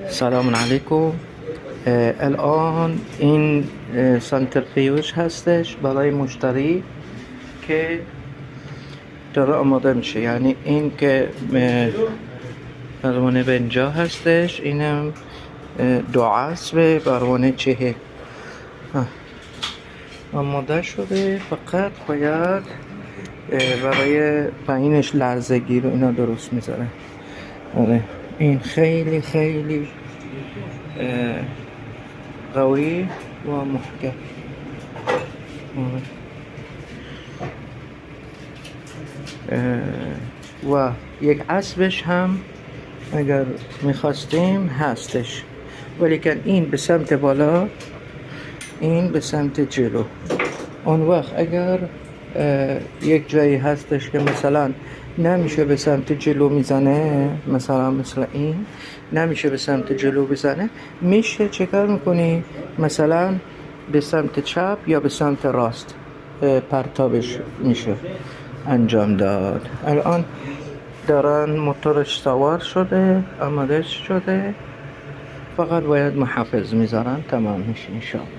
سلام علیکم. الان این سانترفیوژ هستش برای مشتری که داره آماده میشه. یعنی این که بروانه به اینجا هستش، اینم دو عصب بروانه چهه آماده شده. فقط باید برای پایینش لرزگی رو اینا درست میذاره. آره این خیلی خیلی قوی و محکم. و یک عصبش هم اگر میخواستیم هستش، ولیکن این به سمت بالا، این به سمت جلو. اون وقت اگر یک جایی هستش که مثلا نمیشه به سمت جلو میزنه، مثلا مثل این نمیشه به سمت جلو بزنه، میشه چکار میکنی؟ مثلا به سمت چپ یا به سمت راست پرتابش میشه انجام داد. الان دارن موتورش سوار شده، آماده شده، فقط باید محافظ میذارن، تمام میشه انشاءالله.